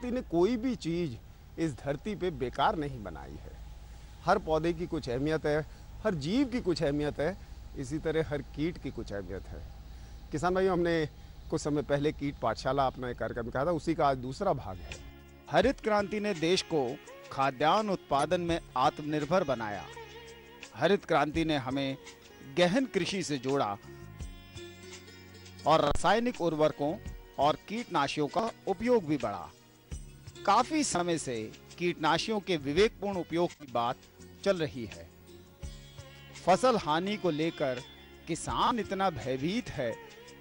प्रकृति ने कोई भी चीज़ इस धरती पे बेकार नहीं बनाई है। हर पौधे की कुछ अहमियत है, हर जीव की कुछ अहमियत है, इसी तरह हर कीट की कुछ अहमियत है। किसान भाइयों, हमने कुछ समय पहले कीट पाठशाला अपना एक कार्यक्रम कहा था, उसी का आज दूसरा भाग है। हरित क्रांति ने देश को खाद्यान्न उत्पादन में आत्मनिर्भर बनाया। हरित क्रांति ने हमें गहन कृषि से जोड़ा और रासायनिक उर्वरकों और कीटनाशियों का उपयोग भी बढ़ा। काफी समय से कीटनाशियों के विवेकपूर्ण उपयोग की बात चल रही है। फसल हानि को लेकर किसान इतना भयभीत है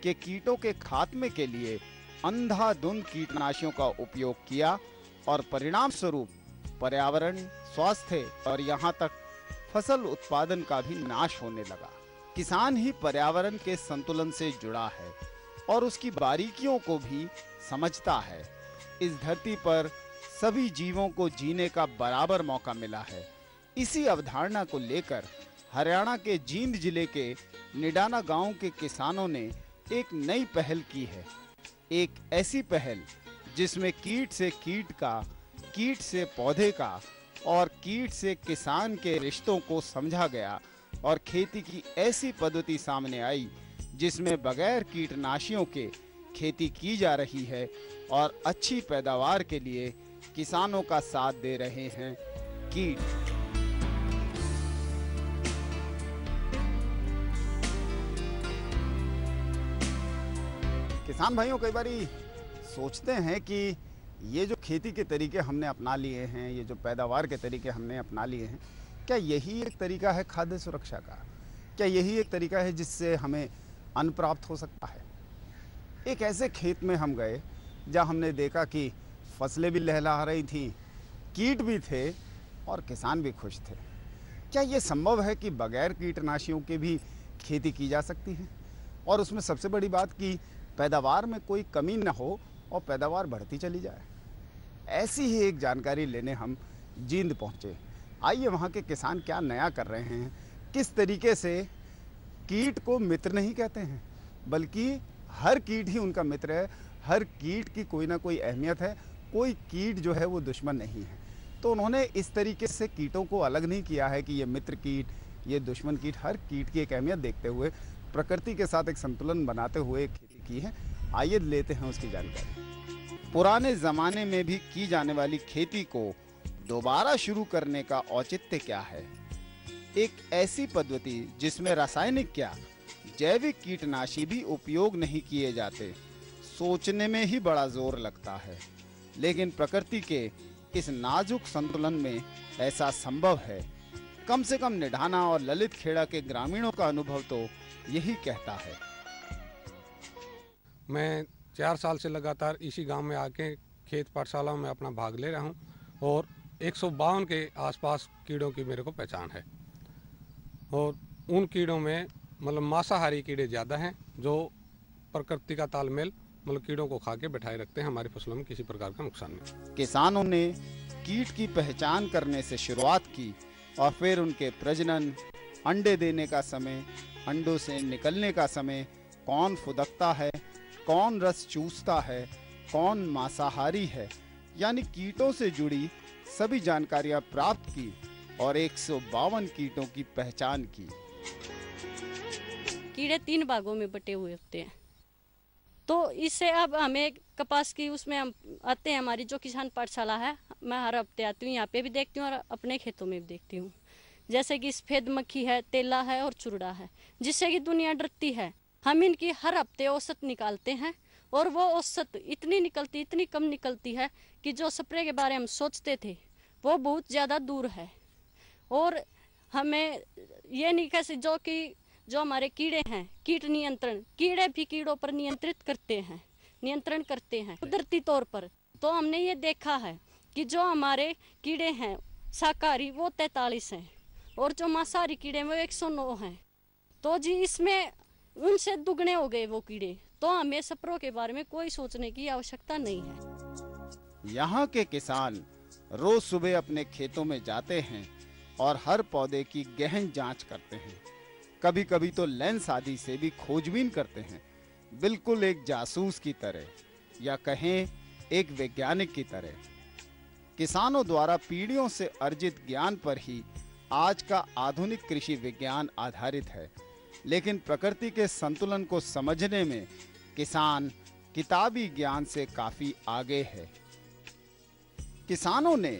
कि कीटों के खात्मे के लिए अंधाधुंध कीटनाशियों का उपयोग किया और परिणाम स्वरूप पर्यावरण, स्वास्थ्य और यहाँ तक फसल उत्पादन का भी नाश होने लगा। किसान ही पर्यावरण के संतुलन से जुड़ा है और उसकी बारीकियों को भी समझता है। इस धरती पर सभी जीवों को जीने का बराबर मौका मिला है। इसी अवधारणा को लेकर हरियाणा के जींद जिले के निडाना गांव के किसानों ने एक नई पहल की है। एक ऐसी पहल जिसमें कीट से कीट का, कीट से पौधे का और कीट से किसान के रिश्तों को समझा गया और खेती की ऐसी पद्धति सामने आई जिसमें बगैर कीटनाशियों के खेती की जा रही है और अच्छी पैदावार के लिए किसानों का साथ दे रहे हैं कीट। किसान भाइयों, कई बारी सोचते हैं कि ये जो खेती के तरीके हमने अपना लिए हैं, ये जो पैदावार के तरीके हमने अपना लिए हैं, क्या यही एक तरीका है खाद्य सुरक्षा का? क्या यही एक तरीका है जिससे हमें अन्न प्राप्त हो सकता है? एक ऐसे खेत में हम गए जहाँ हमने देखा कि फसलें भी लहलहा रही थीं, कीट भी थे और किसान भी खुश थे। क्या ये संभव है कि बगैर कीटनाशियों के भी खेती की जा सकती है और उसमें सबसे बड़ी बात कि पैदावार में कोई कमी न हो और पैदावार बढ़ती चली जाए? ऐसी ही एक जानकारी लेने हम जींद पहुँचे। आइए वहाँ के किसान क्या नया कर रहे हैं, किस तरीके से कीट को मित्र नहीं कहते हैं बल्कि हर कीट ही उनका मित्र है। हर कीट की कोई ना कोई अहमियत है, कोई कीट जो है वो दुश्मन नहीं है। तो उन्होंने इस तरीके से कीटों को अलग नहीं किया है कि ये मित्र कीट, ये दुश्मन कीट। हर कीट की एक अहमियत देखते हुए, प्रकृति के साथ एक संतुलन बनाते हुए खेती की है। आइए लेते हैं उसकी जानकारी। पुराने जमाने में भी की जाने वाली खेती को दोबारा शुरू करने का औचित्य क्या है? एक ऐसी पद्धति जिसमें रासायनिक क्या, जैविक कीटनाशी भी उपयोग नहीं किए जाते, सोचने में ही बड़ा जोर लगता है। लेकिन प्रकृति के इस नाजुक संतुलन में ऐसा संभव है। कम से कम निढाना और ललित खेड़ा के ग्रामीणों का अनुभव तो यही कहता है। मैं 4 साल से लगातार इसी गांव में आके खेत पाठशाला में अपना भाग ले रहा हूं और 152 के आसपास कीड़ों की मेरे को पहचान है। और उन कीड़ों में मतलब मांसाहारी कीड़े ज़्यादा हैं जो प्रकृति का तालमेल मतलब कीड़ों को खा के बैठाए रखते हैं, हमारी फसलों में किसी प्रकार का नुकसान नहीं। किसानों ने कीट की पहचान करने से शुरुआत की और फिर उनके प्रजनन, अंडे देने का समय, अंडों से निकलने का समय, कौन फुदकता है, कौन रस चूसता है, कौन मांसाहारी है, यानी कीटों से जुड़ी सभी जानकारियां प्राप्त की और 152 कीटों की पहचान की। कीड़े 3 भागों में बटे हुए होते हैं। तो इससे अब हमें कपास की उसमें हम आते हैं, हमारी जो किसान पाठशाला है, मैं हर हफ्ते आती हूँ, यहाँ पे भी देखती हूँ और अपने खेतों में भी देखती हूँ। जैसे कि सफेद मक्खी है, तेला है और चुरड़ा है, जिससे कि दुनिया डरती है। हम इनकी हर हफ्ते औसत निकालते हैं और वो औसत इतनी कम निकलती है कि जो स्प्रे के बारे में हम सोचते थे वो बहुत ज़्यादा दूर है। और हमें ये नहीं कैसे जो हमारे कीड़े हैं, कीट नियंत्रण, कीड़े भी कीड़ों पर नियंत्रण करते हैं कुदरती तौर पर। तो हमने ये देखा है कि जो हमारे कीड़े हैं शाकाहारी वो 43 हैं और जो मांसाहारी कीड़े हैं वो 109 हैं। तो जी इसमें उनसे दुगने हो गए वो कीड़े। तो हमें स्प्रे के बारे में कोई सोचने की आवश्यकता नहीं है। यहाँ के किसान रोज सुबह अपने खेतों में जाते हैं और हर पौधे की गहन जांच करते हैं। कभी कभी तो लेंस आदि से भी खोजबीन करते हैं, बिल्कुल एक जासूस की तरह, या कहें एक वैज्ञानिक की तरह। किसानों द्वारा पीढ़ियों से अर्जित ज्ञान पर ही आज का आधुनिक कृषि विज्ञान आधारित है, लेकिन प्रकृति के संतुलन को समझने में किसान किताबी ज्ञान से काफी आगे है। किसानों ने